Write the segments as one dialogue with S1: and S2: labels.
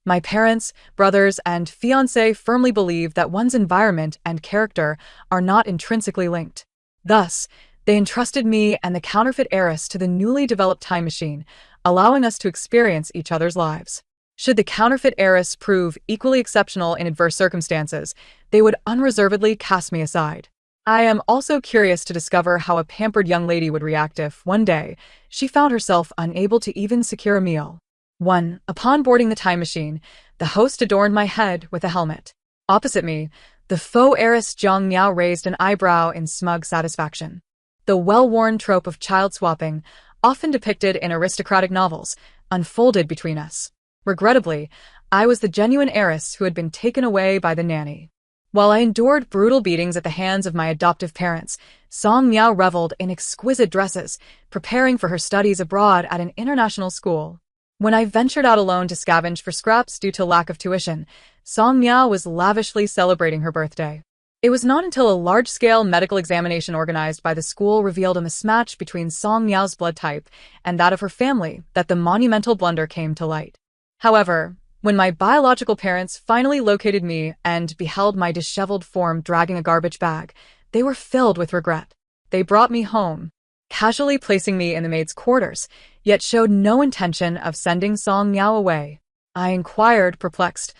S1: My parents, brothers, and fiancé firmly believe that one's environment and character are not intrinsically linked. Thus, they entrusted me and the counterfeit heiress to the newly developed time machine, allowing us to experience each other's lives. Should the counterfeit heiress prove equally exceptional in adverse circumstances, they would unreservedly cast me aside. I am also curious to discover how a pampered young lady would react if, one day, she found herself unable to even secure a meal. 1. Upon boarding the time machine, the host adorned my head with a helmet. Opposite me, the faux heiress Jiang Miao raised an eyebrow in smug satisfaction. The well-worn trope of child swapping, often depicted in aristocratic novels, unfolded between us. Regrettably, I was the genuine heiress who had been taken away by the nanny. While I endured brutal beatings at the hands of my adoptive parents, Song Miao reveled in exquisite dresses, preparing for her studies abroad at an international school. When I ventured out alone to scavenge for scraps due to lack of tuition, Song Miao was lavishly celebrating her birthday. It was not until a large-scale medical examination organized by the school revealed a mismatch between Song Miao's blood type and that of her family that the monumental blunder came to light. However, when my biological parents finally located me and beheld my disheveled form dragging a garbage bag, they were filled with regret. They brought me home, casually placing me in the maid's quarters, yet showed no intention of sending Song Miao away. I inquired, perplexed,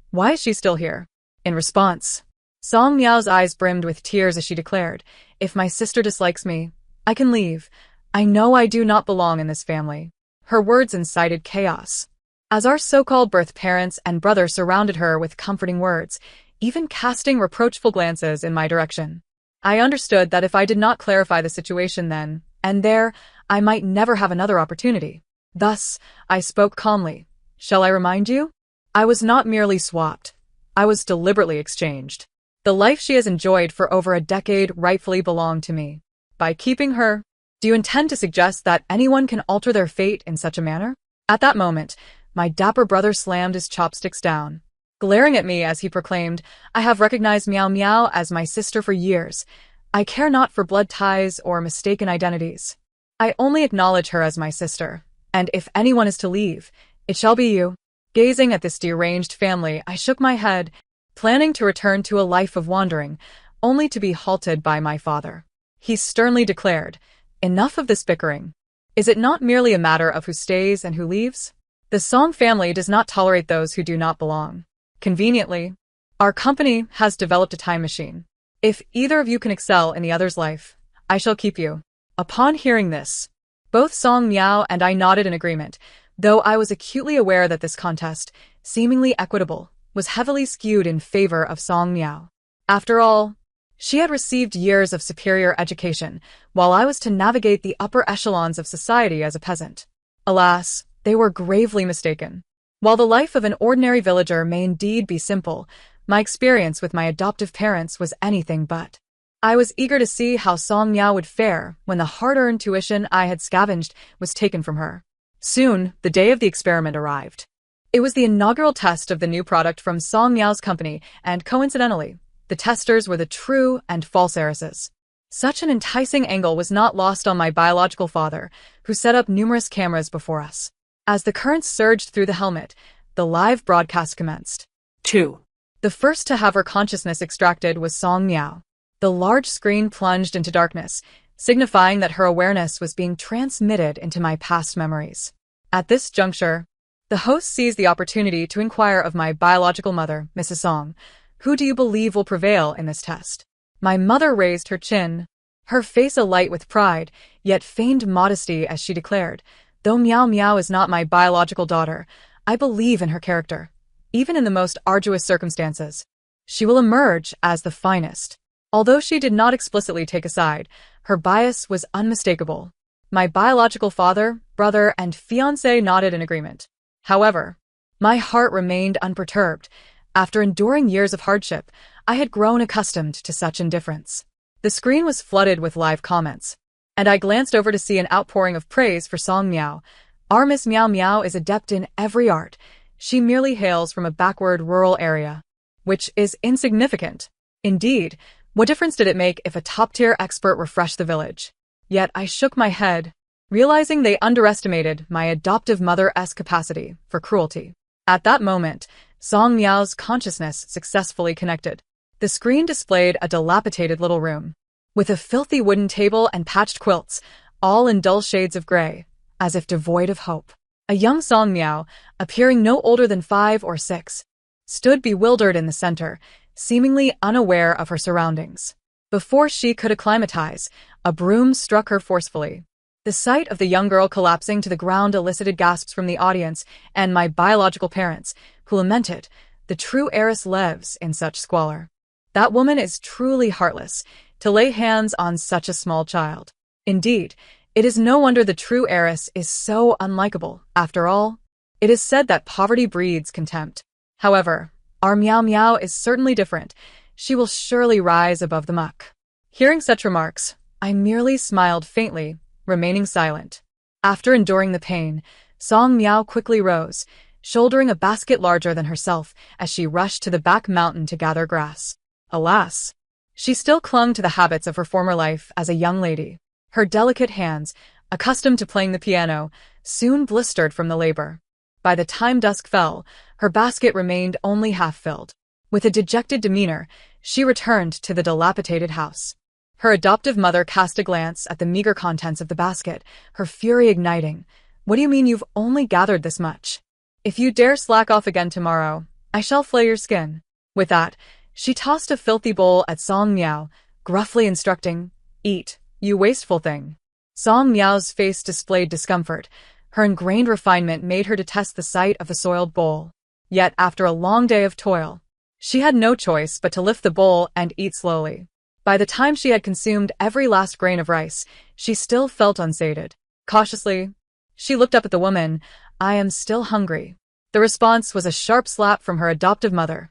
S1: "Why is she still here?" In response, Song Miao's eyes brimmed with tears as she declared, "If my sister dislikes me, I can leave. I know I do not belong in this family." Her words incited chaos. As our so-called birth parents and brother surrounded her with comforting words, even casting reproachful glances in my direction, I understood that if I did not clarify the situation then and there, I might never have another opportunity. Thus, I spoke calmly. "Shall I remind you? I was not merely swapped. I was deliberately exchanged. The life she has enjoyed for over a decade rightfully belonged to me. By keeping her, do you intend to suggest that anyone can alter their fate in such a manner?" At that moment, my dapper brother slammed his chopsticks down, glaring at me as he proclaimed, "I have recognized Miao Miao as my sister for years. I care not for blood ties or mistaken identities. I only acknowledge her as my sister, and if anyone is to leave, it shall be you." Gazing at this deranged family, I shook my head, planning to return to a life of wandering, only to be halted by my father. He sternly declared, "Enough of this bickering. Is it not merely a matter of who stays and who leaves? The Song family does not tolerate those who do not belong. Conveniently, our company has developed a time machine. If either of you can excel in the other's life, I shall keep you." Upon hearing this, both Song Miao and I nodded in agreement, though I was acutely aware that this contest, seemingly equitable, was heavily skewed in favor of Song Miao. After all, she had received years of superior education, while I was to navigate the upper echelons of society as a peasant. Alas, they were gravely mistaken. While the life of an ordinary villager may indeed be simple, my experience with my adoptive parents was anything but. I was eager to see how Song Miao would fare when the hard-earned tuition I had scavenged was taken from her. Soon, the day of the experiment arrived. It was the inaugural test of the new product from Song Miao's company, and coincidentally, the testers were the true and false heiresses. Such an enticing angle was not lost on my biological father, who set up numerous cameras before us. As the currents surged through the helmet, the live broadcast commenced. 2. The first to have her consciousness extracted was Song Miao. The large screen plunged into darkness, signifying that her awareness was being transmitted into my past memories. At this juncture, the host seized the opportunity to inquire of my biological mother, Mrs. Song, "Who do you believe will prevail in this test?" My mother raised her chin, her face alight with pride, yet feigned modesty as she declared, "Though Miao Miao is not my biological daughter, I believe in her character. Even in the most arduous circumstances, she will emerge as the finest." Although she did not explicitly take a side, her bias was unmistakable. My biological father, brother, and fiancé nodded in agreement. However, my heart remained unperturbed. After enduring years of hardship, I had grown accustomed to such indifference. The screen was flooded with live comments, and I glanced over to see an outpouring of praise for Song Miao. "Our Miss Miao Miao is adept in every art. She merely hails from a backward rural area," which is insignificant. Indeed, what difference did it make if a top-tier expert refreshed the village? Yet I shook my head, realizing they underestimated my adoptive mother's capacity for cruelty. At that moment, Song Miao's consciousness successfully connected. The screen displayed a dilapidated little room, with a filthy wooden table and patched quilts, all in dull shades of gray, as if devoid of hope. A young Song Miao, appearing no older than 5 or 6, stood bewildered in the center, seemingly unaware of her surroundings. Before she could acclimatize, a broom struck her forcefully. The sight of the young girl collapsing to the ground elicited gasps from the audience and my biological parents, who lamented, the true heiress lives in such squalor. That woman is truly heartless, to lay hands on such a small child. Indeed, it is no wonder the true heiress is so unlikable. After all, it is said that poverty breeds contempt. However, our Miao Miao is certainly different. She will surely rise above the muck. Hearing such remarks, I merely smiled faintly, remaining silent. After enduring the pain, Song Miao quickly rose, shouldering a basket larger than herself as she rushed to the back mountain to gather grass. Alas, she still clung to the habits of her former life as a young lady. Her delicate hands, accustomed to playing the piano, soon blistered from the labor. By the time dusk fell, her basket remained only half filled. With a dejected demeanor, she returned to the dilapidated house. Her adoptive mother cast a glance at the meager contents of the basket, her fury igniting. What do you mean you've only gathered this much? If you dare slack off again tomorrow, I shall flay your skin. With that, she tossed a filthy bowl at Song Miao, gruffly instructing, "Eat, you wasteful thing." Song Miao's face displayed discomfort. Her ingrained refinement made her detest the sight of the soiled bowl. Yet, after a long day of toil, she had no choice but to lift the bowl and eat slowly. By the time she had consumed every last grain of rice, she still felt unsated. Cautiously, she looked up at the woman. "I am still hungry." The response was a sharp slap from her adoptive mother.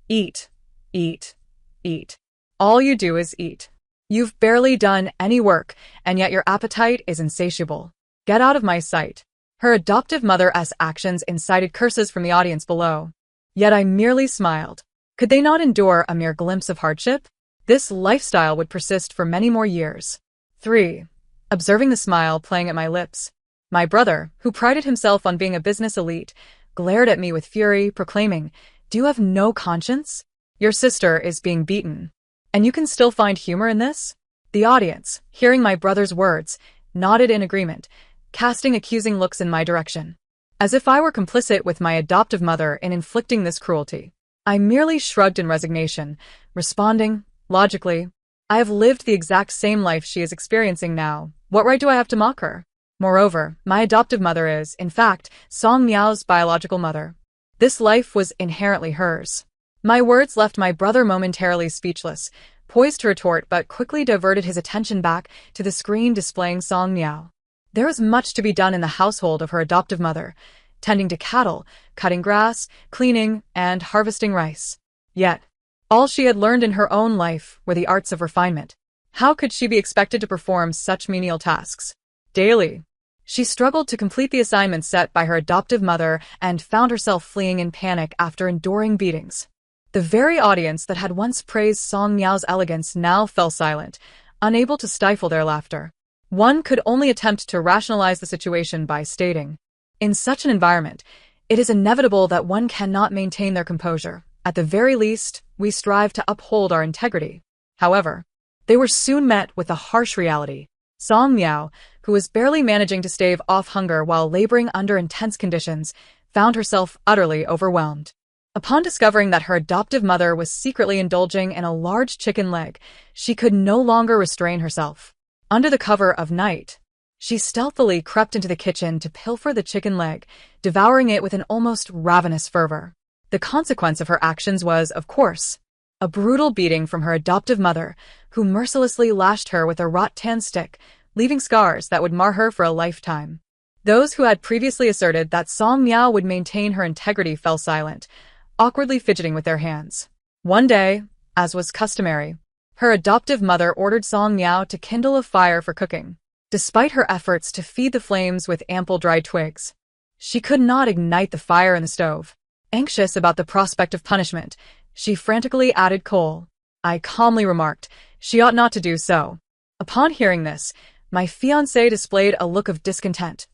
S1: "Eat, eat, eat. All you do is eat. You've barely done any work, and yet your appetite is insatiable. Get out of my sight." Her adoptive mother's actions incited curses from the audience below. Yet I merely smiled. Could they not endure a mere glimpse of hardship? This lifestyle would persist for many more years. 3. Observing the smile playing at my lips, my brother, who prided himself on being a business elite, glared at me with fury, proclaiming, "Do you have no conscience? Your sister is being beaten. And you can still find humor in this?" The audience, hearing my brother's words, nodded in agreement, casting accusing looks in my direction, as if I were complicit with my adoptive mother in inflicting this cruelty. I merely shrugged in resignation, responding, logically, "I have lived the exact same life she is experiencing now. What right do I have to mock her? Moreover, my adoptive mother is, in fact, Song Miao's biological mother. This life was inherently hers." My words left my brother momentarily speechless, poised to retort but quickly diverted his attention back to the screen displaying Song Miao. There was much to be done in the household of her adoptive mother, tending to cattle, cutting grass, cleaning, and harvesting rice. Yet, all she had learned in her own life were the arts of refinement. How could she be expected to perform such menial tasks? Daily, she struggled to complete the assignments set by her adoptive mother and found herself fleeing in panic after enduring beatings. The very audience that had once praised Song Miao's elegance now fell silent, unable to stifle their laughter. One could only attempt to rationalize the situation by stating, in such an environment, it is inevitable that one cannot maintain their composure. At the very least, we strive to uphold our integrity. However, they were soon met with a harsh reality. Song Miao, who was barely managing to stave off hunger while laboring under intense conditions, found herself utterly overwhelmed. Upon discovering that her adoptive mother was secretly indulging in a large chicken leg, she could no longer restrain herself. Under the cover of night, she stealthily crept into the kitchen to pilfer the chicken leg, devouring it with an almost ravenous fervor. The consequence of her actions was, of course, a brutal beating from her adoptive mother, who mercilessly lashed her with a rattan stick, leaving scars that would mar her for a lifetime. Those who had previously asserted that Song Miao would maintain her integrity fell silent, awkwardly fidgeting with their hands. One day, as was customary, her adoptive mother ordered Song Miao to kindle a fire for cooking. Despite her efforts to feed the flames with ample dried twigs, she could not ignite the fire in the stove. Anxious about the prospect of punishment, she frantically added coal. I calmly remarked, she ought not to do so. Upon hearing this, my fiancé displayed a look of discontent.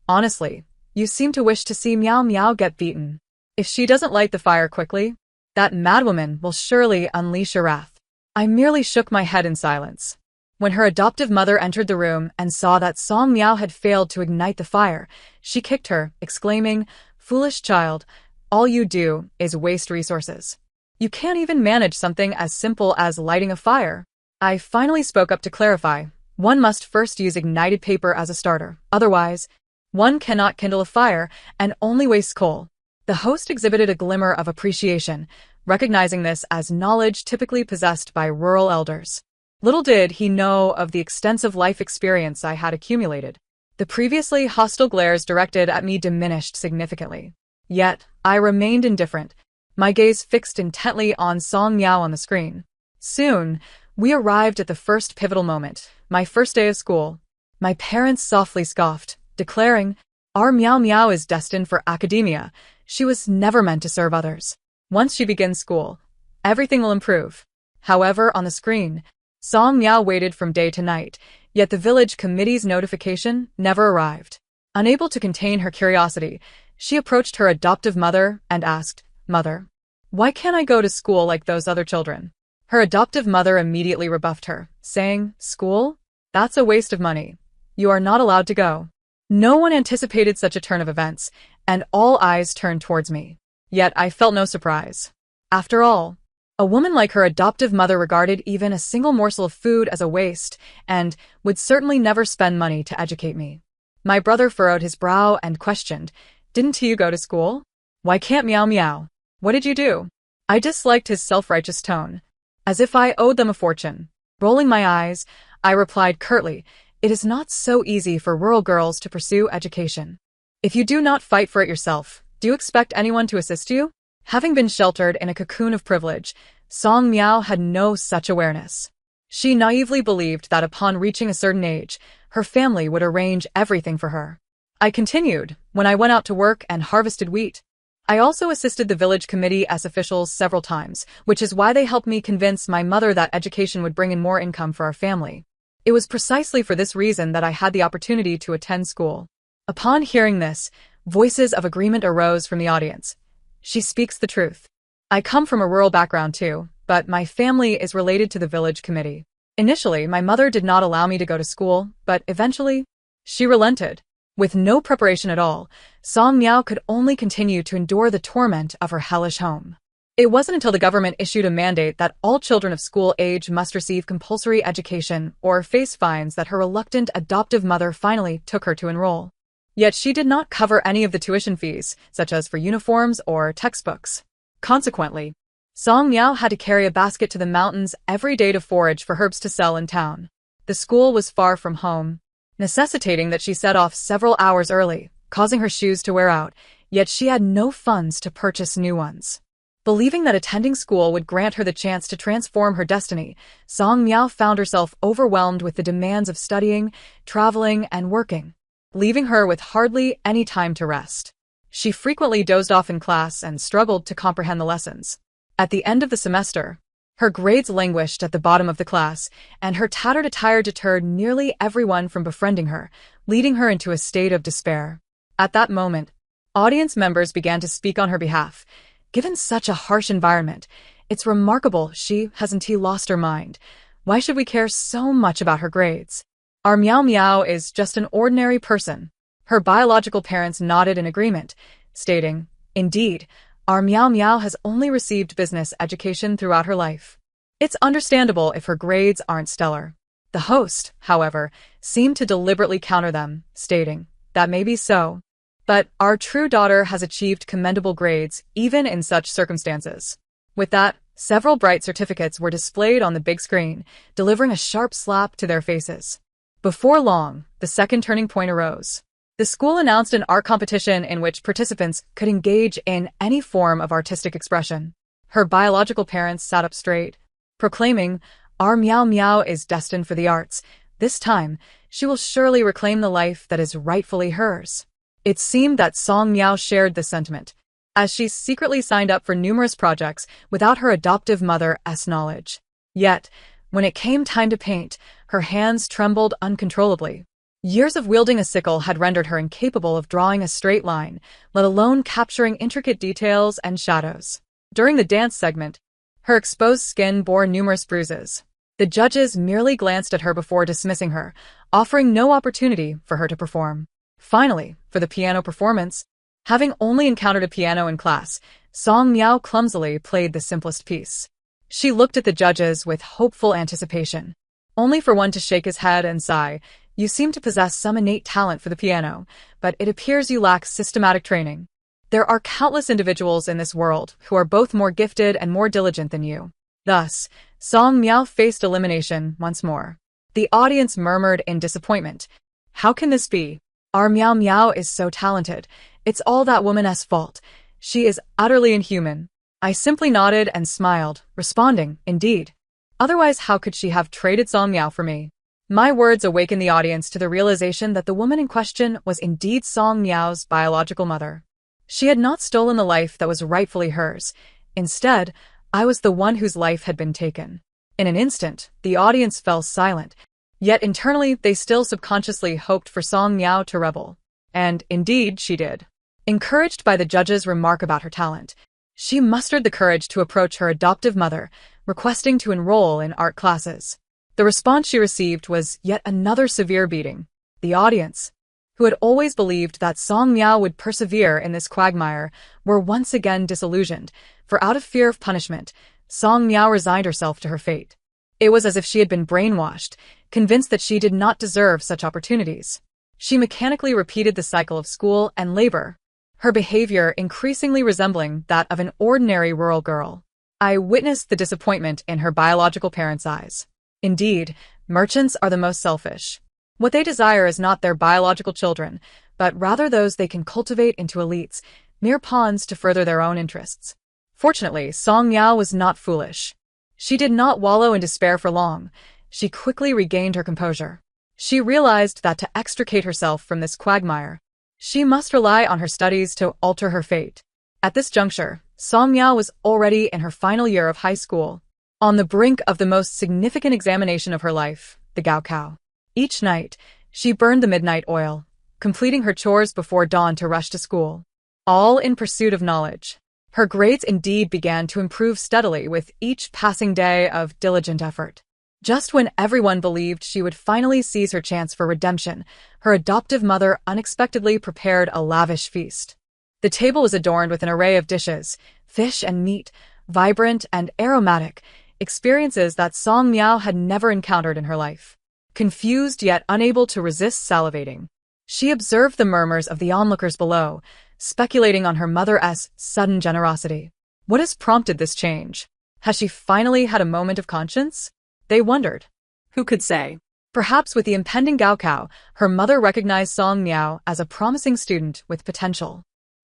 S1: "Honestly, you seem to wish to see Miao Miao get beaten. If she doesn't light the fire quickly, that madwoman will surely unleash her wrath. I merely shook my head in silence. When her adoptive mother entered the room and saw that Song Miao had failed to ignite the fire, she kicked her, exclaiming, "Foolish child, all you do is waste resources. You can't even manage something as simple as lighting a fire." I finally spoke up to clarify. One must first use ignited paper as a starter. Otherwise, one cannot kindle a fire and only wastes coal. The host exhibited a glimmer of appreciation, recognizing this as knowledge typically possessed by rural elders. Little did he know of the extensive life experience I had accumulated. The previously hostile glares directed at me diminished significantly. Yet, I remained indifferent, my gaze fixed intently on Song Miao on the screen. Soon, we arrived at the first pivotal moment, my first day of school. My parents softly scoffed, declaring, "Our Miao Miao is destined for academia. She was never meant to serve others. Once she begins school, everything will improve." However, on the screen, Song Miao waited from day to night, yet the village committee's notification never arrived. Unable to contain her curiosity, she approached her adoptive mother and asked, "Mother, why can't I go to school like those other children?" Her adoptive mother immediately rebuffed her, saying, "School? That's a waste of money. You are not allowed to go." No one anticipated such a turn of events, and all eyes turned towards me. Yet I felt no surprise. After all, a woman like her adoptive mother regarded even a single morsel of food as a waste and would certainly never spend money to educate me. My brother furrowed his brow and questioned, "Didn't you go to school? Why can't Miao Miao? What did you do?" I disliked his self-righteous tone, as if I owed them a fortune. Rolling my eyes, I replied curtly, "It is not so easy for rural girls to pursue education. If you do not fight for it yourself, do you expect anyone to assist you?" Having been sheltered in a cocoon of privilege, Song Miao had no such awareness. She naively believed that upon reaching a certain age, her family would arrange everything for her. I continued, when I went out to work and harvested wheat. I also assisted the village committee as officials several times, which is why they helped me convince my mother that education would bring in more income for our family. It was precisely for this reason that I had the opportunity to attend school. Upon hearing this, voices of agreement arose from the audience. She speaks the truth. I come from a rural background too, but my family is related to the village committee. Initially, my mother did not allow me to go to school, but eventually, she relented. With no preparation at all, Song Miao could only continue to endure the torment of her hellish home. It wasn't until the government issued a mandate that all children of school age must receive compulsory education or face fines that her reluctant adoptive mother finally took her to enroll. Yet she did not cover any of the tuition fees, such as for uniforms or textbooks. Consequently, Song Miao had to carry a basket to the mountains every day to forage for herbs to sell in town. The school was far from home, necessitating that she set off several hours early, causing her shoes to wear out, yet she had no funds to purchase new ones. Believing that attending school would grant her the chance to transform her destiny, Song Miao found herself overwhelmed with the demands of studying, traveling, and working, leaving her with hardly any time to rest. She frequently dozed off in class and struggled to comprehend the lessons. At the end of the semester, her grades languished at the bottom of the class, and her tattered attire deterred nearly everyone from befriending her, leading her into a state of despair. At that moment, audience members began to speak on her behalf. "Given such a harsh environment, it's remarkable she hasn't lost her mind. Why should we care so much about her grades? Our Miao Miao is just an ordinary person." Her biological parents nodded in agreement, stating, "Indeed, our Miao Miao has only received business education throughout her life. It's understandable if her grades aren't stellar." The host, however, seemed to deliberately counter them, stating, "That may be so, but our true daughter has achieved commendable grades even in such circumstances." With that, several bright certificates were displayed on the big screen, delivering a sharp slap to their faces. Before long, the second turning point arose. The school announced an art competition in which participants could engage in any form of artistic expression. Her biological parents sat up straight, proclaiming, "Our Miao Miao is destined for the arts. This time, she will surely reclaim the life that is rightfully hers." It seemed that Song Miao shared this sentiment, as she secretly signed up for numerous projects without her adoptive mother's knowledge. Yet, when it came time to paint, her hands trembled uncontrollably. Years of wielding a sickle had rendered her incapable of drawing a straight line, let alone capturing intricate details and shadows. During the dance segment, her exposed skin bore numerous bruises. The judges merely glanced at her before dismissing her, offering no opportunity for her to perform. Finally, for the piano performance, having only encountered a piano in class, Song Miao clumsily played the simplest piece. She looked at the judges with hopeful anticipation, only for one to shake his head and sigh. "You seem to possess some innate talent for the piano, but it appears you lack systematic training. There are countless individuals in this world who are both more gifted and more diligent than you." Thus, Song Miao faced elimination once more. The audience murmured in disappointment. "How can this be? Our Miao Miao is so talented. It's all that woman's fault. She is utterly inhuman." I simply nodded and smiled, responding, "Indeed. Otherwise, how could she have traded Song Miao for me?" My words awakened the audience to the realization that the woman in question was indeed Song Miao's biological mother. She had not stolen the life that was rightfully hers. Instead, I was the one whose life had been taken. In an instant, the audience fell silent, yet internally they still subconsciously hoped for Song Miao to rebel. And, indeed, she did. Encouraged by the judge's remark about her talent, she mustered the courage to approach her adoptive mother, requesting to enroll in art classes. The response she received was yet another severe beating. The audience, who had always believed that Song Miao would persevere in this quagmire, were once again disillusioned, for out of fear of punishment, Song Miao resigned herself to her fate. It was as if she had been brainwashed, convinced that she did not deserve such opportunities. She mechanically repeated the cycle of school and labor, her behavior increasingly resembling that of an ordinary rural girl. I witnessed the disappointment in her biological parents' eyes. Indeed, merchants are the most selfish. What they desire is not their biological children, but rather those they can cultivate into elites, mere pawns to further their own interests. Fortunately, Song Miao was not foolish. She did not wallow in despair for long. She quickly regained her composure. She realized that to extricate herself from this quagmire, she must rely on her studies to alter her fate. At this juncture, Song Miao was already in her final year of high school, on the brink of the most significant examination of her life, the Gaokao. Each night, she burned the midnight oil, completing her chores before dawn to rush to school, all in pursuit of knowledge. Her grades indeed began to improve steadily with each passing day of diligent effort. Just when everyone believed she would finally seize her chance for redemption, her adoptive mother unexpectedly prepared a lavish feast. The table was adorned with an array of dishes, fish and meat, vibrant and aromatic, experiences that Song Miao had never encountered in her life. Confused yet unable to resist salivating, she observed the murmurs of the onlookers below, speculating on her mother's sudden generosity. What has prompted this change? Has she finally had a moment of conscience? They wondered. Who could say? Perhaps with the impending Gaokao, her mother recognized Song Miao as a promising student with potential.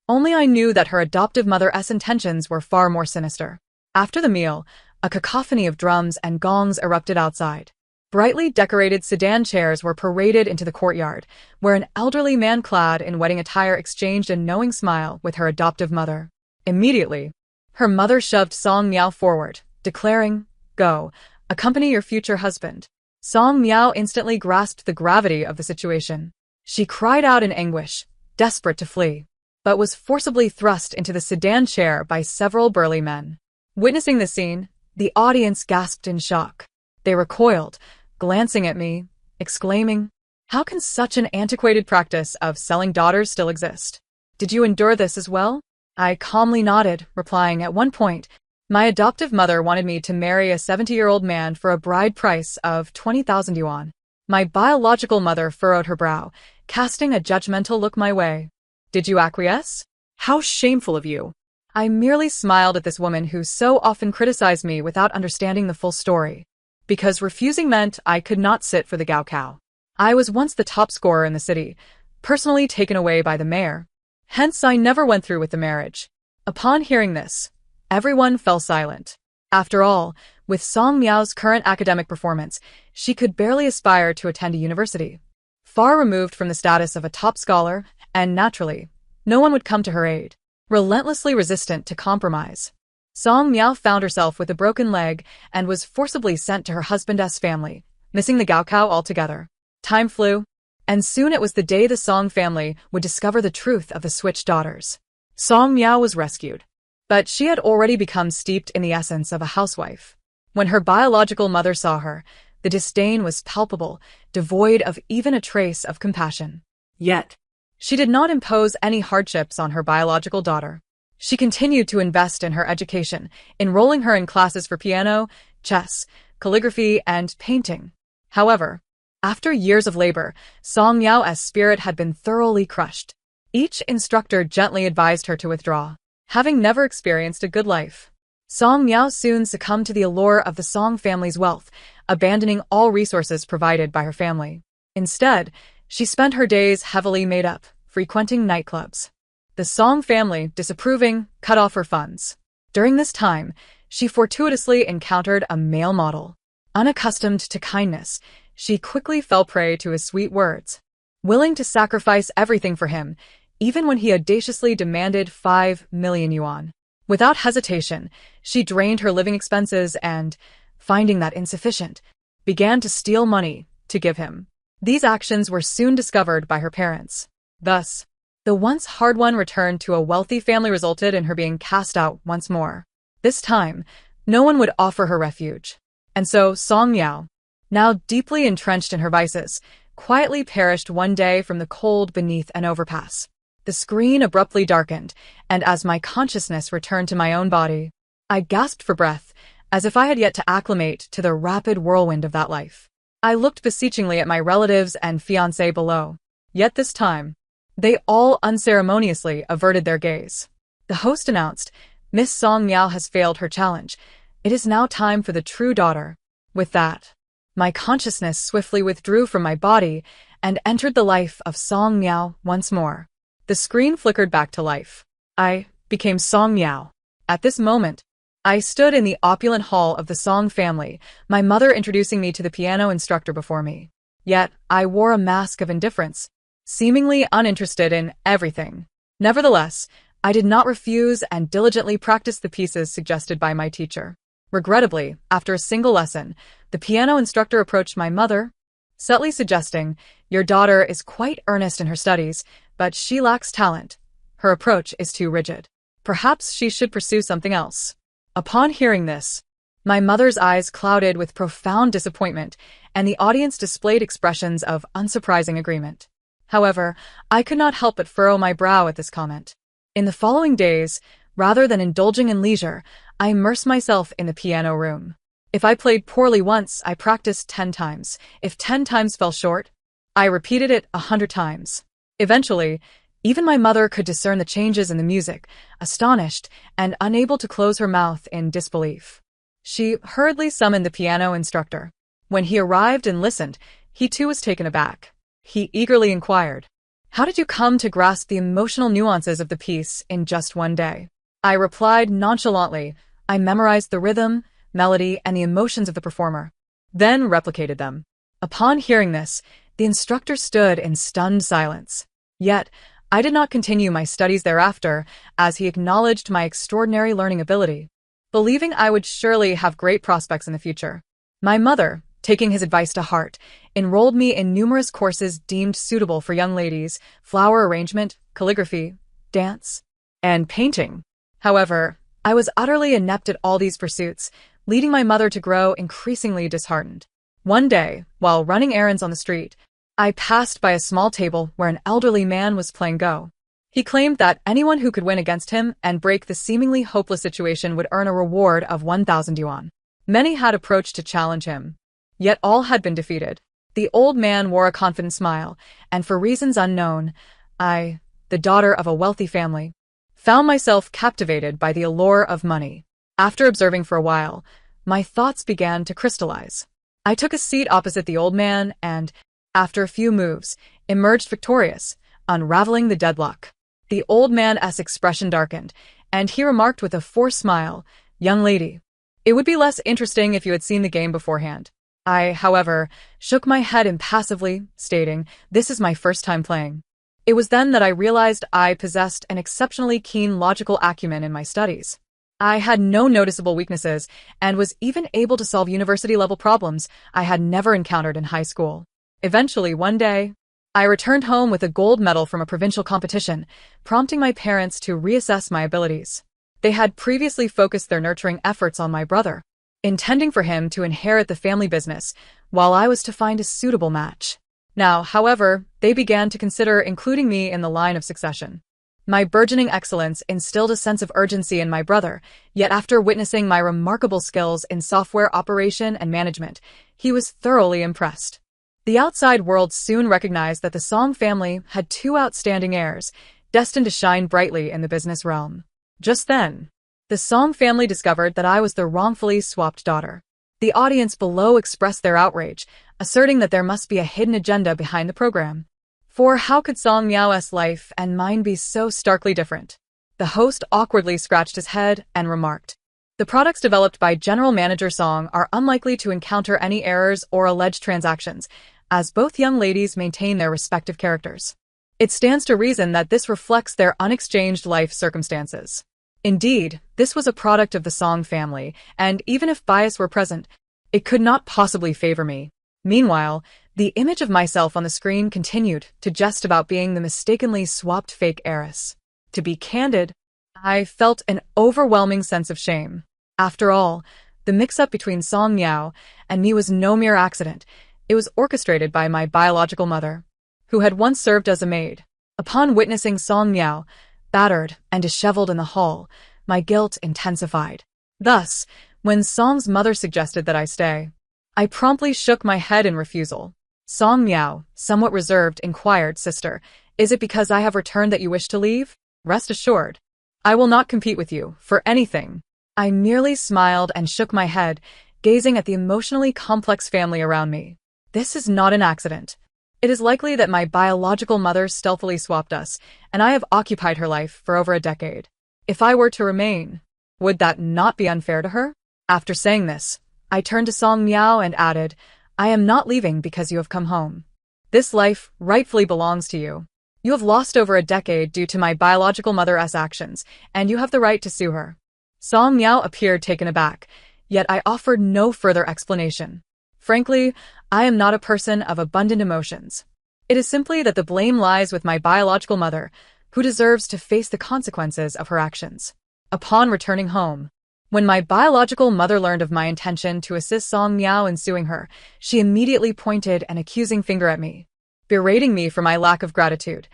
S1: Only I knew that her adoptive mother's intentions were far more sinister. After the meal, a cacophony of drums and gongs erupted outside. Brightly decorated sedan chairs were paraded into the courtyard, where an elderly man clad in wedding attire exchanged a knowing smile with her adoptive mother. Immediately, her mother shoved Song Miao forward, declaring, "Go, accompany your future husband." Song Miao instantly grasped the gravity of the situation. She cried out in anguish, desperate to flee, but was forcibly thrust into the sedan chair by several burly men. Witnessing the scene, the audience gasped in shock. They recoiled, glancing at me, exclaiming, "How can such an antiquated practice of selling daughters still exist? Did you endure this as well?" I calmly nodded, replying, "At one point, my adoptive mother wanted me to marry a 70-year-old man for a bride price of 20,000 yuan. My biological mother furrowed her brow, casting a judgmental look my way. "Did you acquiesce? How shameful of you." I merely smiled at this woman who so often criticized me without understanding the full story. Because refusing meant I could not sit for the Gaokao. I was once the top scorer in the city, personally taken away by the mayor. Hence I never went through with the marriage. Upon hearing this, everyone fell silent. After all, with Song Miao's current academic performance, she could barely aspire to attend a university. Far removed from the status of a top scholar, and naturally, no one would come to her aid. Relentlessly resistant to compromise, Song Miao found herself with a broken leg and was forcibly sent to her husband's family, missing the Gaokao altogether. Time flew. And soon it was the day the Song family would discover the truth of the Switch daughters. Song Miao was rescued, but she had already become steeped in the essence of a housewife. When her biological mother saw her, the disdain was palpable, devoid of even a trace of compassion. Yet, she did not impose any hardships on her biological daughter. She continued to invest in her education, enrolling her in classes for piano, chess, calligraphy, and painting. However, after years of labor, Song Miao's spirit had been thoroughly crushed. Each instructor gently advised her to withdraw, having never experienced a good life. Song Miao soon succumbed to the allure of the Song family's wealth, abandoning all resources provided by her family. Instead, she spent her days heavily made up, frequenting nightclubs. The Song family, disapproving, cut off her funds. During this time, she fortuitously encountered a male model. Unaccustomed to kindness, she quickly fell prey to his sweet words. Willing to sacrifice everything for him, even when he audaciously demanded 5 million yuan. Without hesitation, she drained her living expenses and, finding that insufficient, began to steal money to give him. These actions were soon discovered by her parents. Thus, the once hard-won return to a wealthy family resulted in her being cast out once more. This time, no one would offer her refuge. And so Song Miao, now deeply entrenched in her vices, quietly perished one day from the cold beneath an overpass. The screen abruptly darkened, and as my consciousness returned to my own body, I gasped for breath, as if I had yet to acclimate to the rapid whirlwind of that life. I looked beseechingly at my relatives and fiancé below. Yet this time, they all unceremoniously averted their gaze. The host announced, "Miss Song Miao has failed her challenge. It is now time for the true daughter." With that, my consciousness swiftly withdrew from my body and entered the life of Song Miao once more. The screen flickered back to life. I became Song Miao. At this moment, I stood in the opulent hall of the Song family, my mother introducing me to the piano instructor before me. Yet, I wore a mask of indifference, seemingly uninterested in everything. Nevertheless, I did not refuse and diligently practiced the pieces suggested by my teacher. Regrettably, after a single lesson, the piano instructor approached my mother, subtly suggesting, "Your daughter is quite earnest in her studies, but she lacks talent. Her approach is too rigid. Perhaps she should pursue something else." Upon hearing this, my mother's eyes clouded with profound disappointment, and the audience displayed expressions of unsurprising agreement. However, I could not help but furrow my brow at this comment. In the following days, rather than indulging in leisure, I immersed myself in the piano room. If I played poorly once, I practiced 10 times. If 10 times fell short, I repeated it 100 times. Eventually, even my mother could discern the changes in the music, astonished and unable to close her mouth in disbelief. She hurriedly summoned the piano instructor. When he arrived and listened, he too was taken aback. He eagerly inquired, "How did you come to grasp the emotional nuances of the piece in just one day?" I replied nonchalantly, "I memorized the rhythm, melody, and the emotions of the performer, then replicated them." Upon hearing this, the instructor stood in stunned silence. Yet, I did not continue my studies thereafter, as he acknowledged my extraordinary learning ability, believing I would surely have great prospects in the future. My mother, taking his advice to heart, enrolled me in numerous courses deemed suitable for young ladies: flower arrangement, calligraphy, dance, and painting. However, I was utterly inept at all these pursuits, leading my mother to grow increasingly disheartened. One day, while running errands on the street, I passed by a small table where an elderly man was playing Go. He claimed that anyone who could win against him and break the seemingly hopeless situation would earn a reward of 1,000 yuan. Many had approached to challenge him, yet all had been defeated. The old man wore a confident smile, and for reasons unknown, I, the daughter of a wealthy family, found myself captivated by the allure of money. After observing for a while, my thoughts began to crystallize. I took a seat opposite the old man and, after a few moves, emerged victorious, unraveling the deadlock. The old man's expression darkened, and he remarked with a forced smile, "Young lady, it would be less interesting if you had seen the game beforehand." I, however, shook my head impassively, stating, "This is my first time playing." It was then that I realized I possessed an exceptionally keen logical acumen in my studies. I had no noticeable weaknesses, and was even able to solve university-level problems I had never encountered in high school. Eventually, one day, I returned home with a gold medal from a provincial competition, prompting my parents to reassess my abilities. They had previously focused their nurturing efforts on my brother, intending for him to inherit the family business, while I was to find a suitable match. Now, however, they began to consider including me in the line of succession. My burgeoning excellence instilled a sense of urgency in my brother, yet after witnessing my remarkable skills in software operation and management, he was thoroughly impressed. The outside world soon recognized that the Song family had two outstanding heirs, destined to shine brightly in the business realm. Just then, the Song family discovered that I was the wrongfully swapped daughter. The audience below expressed their outrage, asserting that there must be a hidden agenda behind the program. For how could Song Miao's life and mine be so starkly different? The host awkwardly scratched his head and remarked, "The products developed by General Manager Song are unlikely to encounter any errors or alleged transactions, as both young ladies maintain their respective characters. It stands to reason that this reflects their unexchanged life circumstances." Indeed, this was a product of the Song family, and even if bias were present, it could not possibly favor me. Meanwhile, the image of myself on the screen continued to jest about being the mistakenly swapped fake heiress. To be candid, I felt an overwhelming sense of shame. After all, the mix-up between Song Miao and me was no mere accident. It was orchestrated by my biological mother, who had once served as a maid. Upon witnessing Song Miao, battered and disheveled in the hall, my guilt intensified. Thus, when Song's mother suggested that I stay, I promptly shook my head in refusal. Song Miao, somewhat reserved, inquired, "Sister, is it because I have returned that you wish to leave? Rest assured, I will not compete with you for anything." I merely smiled and shook my head, gazing at the emotionally complex family around me. This is not an accident. It is likely that my biological mother stealthily swapped us, and I have occupied her life for over a decade. If I were to remain, would that not be unfair to her? After saying this, I turned to Song Miao and added, "I am not leaving because you have come home. This life rightfully belongs to you. You have lost over a decade due to my biological mother's actions, and you have the right to sue her." Song Miao appeared taken aback, yet I offered no further explanation. Frankly, I am not a person of abundant emotions. It is simply that the blame lies with my biological mother, who deserves to face the consequences of her actions. Upon returning home, when my biological mother learned of my intention to assist Song Miao in suing her, she immediately pointed an accusing finger at me, berating me for my lack of gratitude.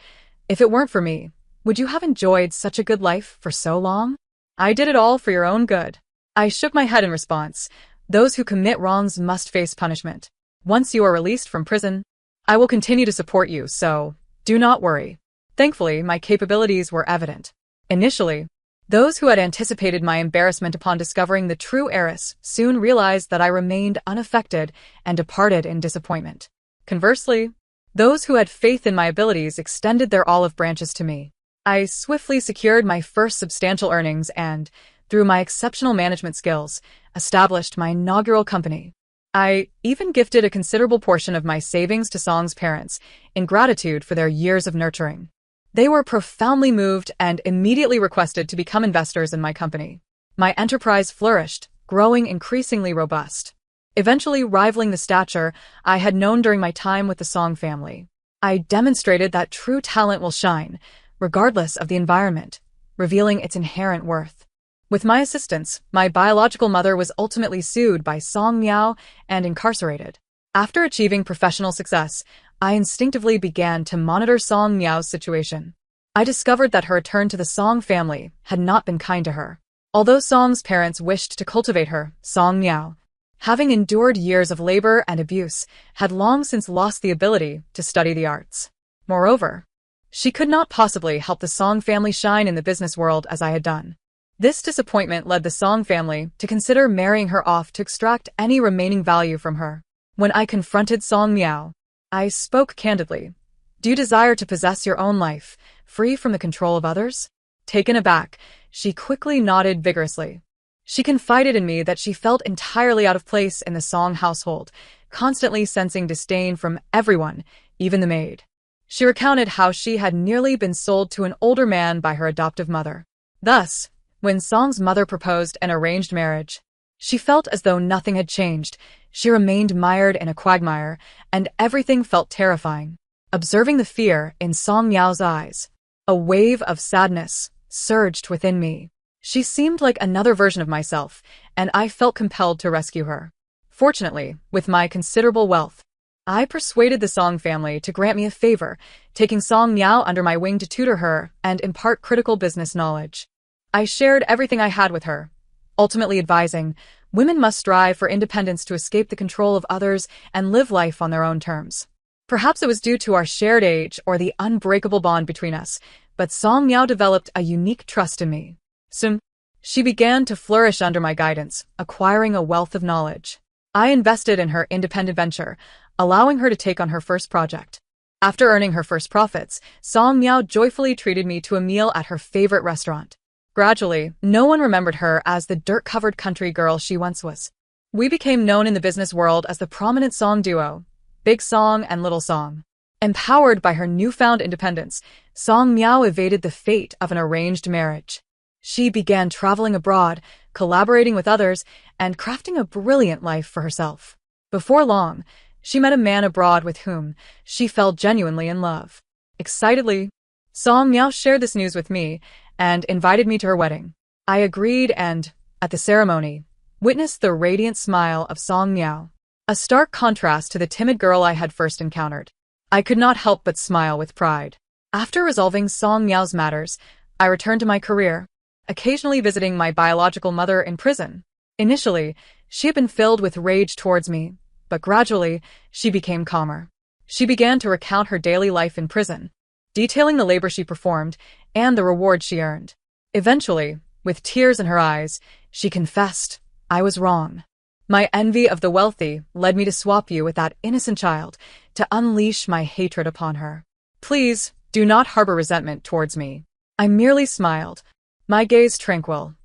S1: "If it weren't for me, would you have enjoyed such a good life for so long? I did it all for your own good." I shook my head in response. "Those who commit wrongs must face punishment. Once you are released from prison, I will continue to support you, so do not worry." Thankfully, my capabilities were evident. Initially, those who had anticipated my embarrassment upon discovering the true heiress soon realized that I remained unaffected and departed in disappointment. Conversely, those who had faith in my abilities extended their olive branches to me. I swiftly secured my first substantial earnings and, through my exceptional management skills, established my inaugural company. I even gifted a considerable portion of my savings to Song's parents in gratitude for their years of nurturing. They were profoundly moved and immediately requested to become investors in my company. My enterprise flourished, growing increasingly robust, eventually rivaling the stature I had known during my time with the Song family. I demonstrated that true talent will shine, regardless of the environment, revealing its inherent worth. With my assistance, my biological mother was ultimately sued by Song Miao and incarcerated. After achieving professional success, I instinctively began to monitor Song Miao's situation. I discovered that her return to the Song family had not been kind to her. Although Song's parents wished to cultivate her, Song Miao, having endured years of labor and abuse, had long since lost the ability to study the arts. Moreover, she could not possibly help the Song family shine in the business world as I had done. This disappointment led the Song family to consider marrying her off to extract any remaining value from her. When I confronted Song Miao, I spoke candidly. "Do you desire to possess your own life, free from the control of others?" Taken aback, she quickly nodded vigorously. She confided in me that she felt entirely out of place in the Song household, constantly sensing disdain from everyone, even the maid. She recounted how she had nearly been sold to an older man by her adoptive mother. Thus, when Song's mother proposed an arranged marriage, she felt as though nothing had changed. She remained mired in a quagmire, and everything felt terrifying. observing the fear in Song Miao's eyes. A wave of sadness surged within me. She seemed like another version of myself, and I felt compelled to rescue her. Fortunately, with my considerable wealth, I persuaded the Song family to grant me a favor, taking Song Miao under my wing to tutor her and impart critical business knowledge. I shared everything I had with her, ultimately advising, women must strive for independence to escape the control of others and live life on their own terms. Perhaps it was due to our shared age or the unbreakable bond between us, but Song Miao developed a unique trust in me. Soon, she began to flourish under my guidance, acquiring a wealth of knowledge. I invested in her independent venture, allowing her to take on her first project. After earning her first profits, Song Miao joyfully treated me to a meal at her favorite restaurant. Gradually, no one remembered her as the dirt-covered country girl she once was. We became known in the business world as the prominent Song duo, Big Song and Little Song. Empowered by her newfound independence, Song Miao evaded the fate of an arranged marriage. She began traveling abroad, collaborating with others, and crafting a brilliant life for herself. Before long, she met a man abroad with whom she fell genuinely in love. Excitedly, Song Miao shared this news with me and invited me to her wedding. I agreed and, at the ceremony, witnessed the radiant smile of Song Miao, a stark contrast to the timid girl I had first encountered. I could not help but smile with pride. After resolving Song Miao's matters, I returned to my career, occasionally visiting my biological mother in prison. Initially, she had been filled with rage towards me, but gradually, she became calmer. She began to recount her daily life in prison, detailing the labor she performed and the reward she earned. Eventually, with tears in her eyes, she confessed, "I was wrong. My envy of the wealthy led me to swap you with that innocent child, to unleash my hatred upon her. Please, do not harbor resentment towards me." I merely smiled, my gaze tranquil.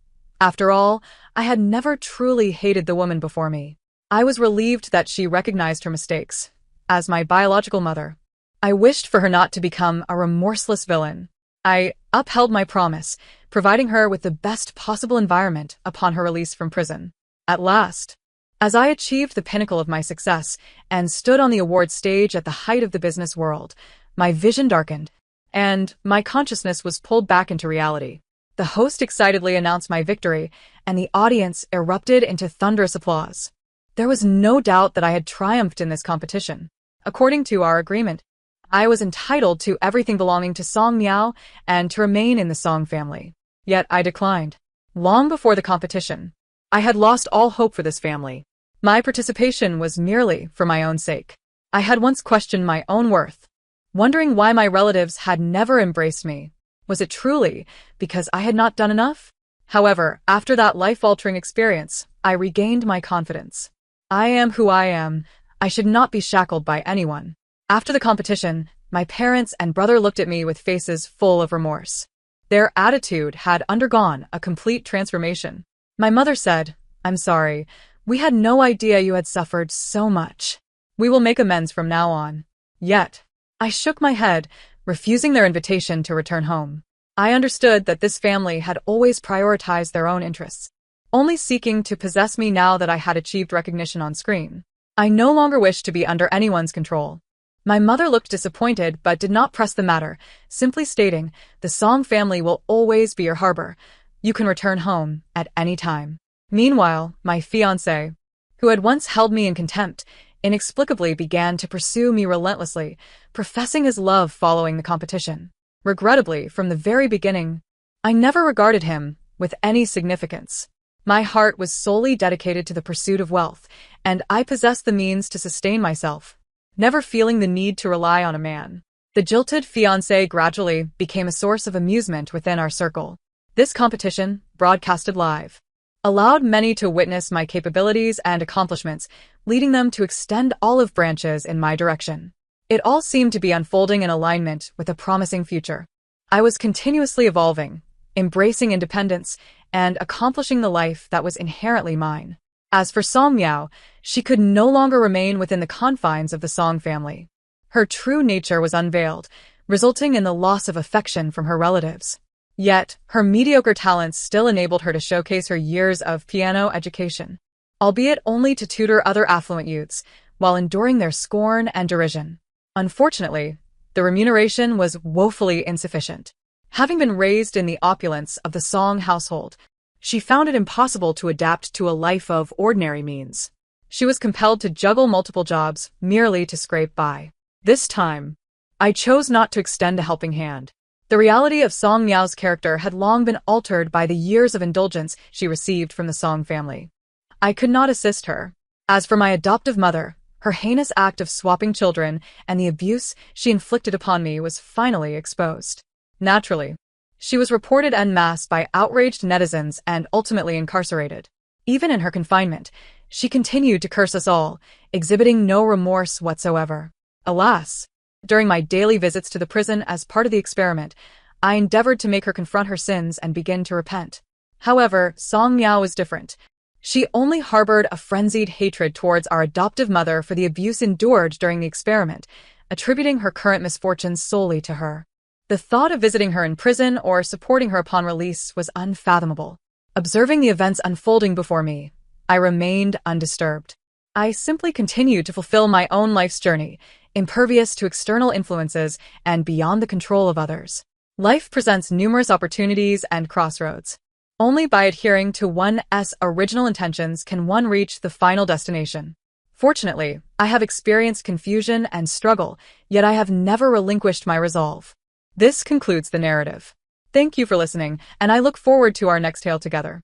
S1: After all, I had never truly hated the woman before me. I was relieved that she recognized her mistakes. As my biological mother, I wished for her not to become a remorseless villain. I upheld my promise, providing her with the best possible environment upon her release from prison. At last, as I achieved the pinnacle of my success and stood on the award stage at the height of the business world, my vision darkened, and my consciousness was pulled back into reality. The host excitedly announced my victory, and the audience erupted into thunderous applause. There was no doubt that I had triumphed in this competition. According to our agreement, I was entitled to everything belonging to Song Miao and to remain in the Song family. Yet I declined. Long before the competition, I had lost all hope for this family. My participation was merely for my own sake. I had once questioned my own worth, wondering why my relatives had never embraced me. Was it truly because I had not done enough? However, after that life-altering experience, I regained my confidence. I am who I am. I should not be shackled by anyone. After the competition, my parents and brother looked at me with faces full of remorse. Their attitude had undergone a complete transformation. My mother said, "I'm sorry. We had no idea you had suffered so much. We will make amends from now on." Yet, I shook my head, refusing their invitation to return home. I understood that this family had always prioritized their own interests, only seeking to possess me now that I had achieved recognition on screen. I no longer wished to be under anyone's control. My mother looked disappointed but did not press the matter, simply stating, "The Song family will always be your harbor. You can return home at any time." Meanwhile, my fiancé, who had once held me in contempt, inexplicably began to pursue me relentlessly, professing his love following the competition. Regrettably, from the very beginning, I never regarded him with any significance. My heart was solely dedicated to the pursuit of wealth, and I possessed the means to sustain myself, never feeling the need to rely on a man. The jilted fiancé gradually became a source of amusement within our circle. This competition, broadcasted live, allowed many to witness my capabilities and accomplishments, leading them to extend olive branches in my direction. It all seemed to be unfolding in alignment with a promising future. I was continuously evolving, embracing independence, and accomplishing the life that was inherently mine. As for Song Miao, she could no longer remain within the confines of the Song family. Her true nature was unveiled, resulting in the loss of affection from her relatives. Yet, her mediocre talents still enabled her to showcase her years of piano education, albeit only to tutor other affluent youths, while enduring their scorn and derision. Unfortunately, The remuneration was woefully insufficient. Having been raised in the opulence of the Song household, she found it impossible to adapt to a life of ordinary means. She was compelled to juggle multiple jobs merely to scrape by. This time, I chose not to extend a helping hand. The reality of Song Miao's character had long been altered by the years of indulgence she received from the Song family. I could not assist her. As for my adoptive mother, her heinous act of swapping children and the abuse she inflicted upon me was finally exposed. Naturally, she was reported en masse by outraged netizens and ultimately incarcerated. Even in her confinement, she continued to curse us all, exhibiting no remorse whatsoever. Alas, during my daily visits to the prison as part of the experiment, I endeavored to make her confront her sins and begin to repent. However, Song Miao was different. She only harbored a frenzied hatred towards our adoptive mother for the abuse endured during the experiment, attributing her current misfortunes solely to her. The thought of visiting her in prison or supporting her upon release was unfathomable. Observing the events unfolding before me, I remained undisturbed. I simply continued to fulfill my own life's journey, impervious to external influences and beyond the control of others. Life presents numerous opportunities and crossroads. Only by adhering to one's original intentions can one reach the final destination. Fortunately, I have experienced confusion and struggle, yet I have never relinquished my resolve. This concludes the narrative. Thank you for listening, and I look forward to our next tale together.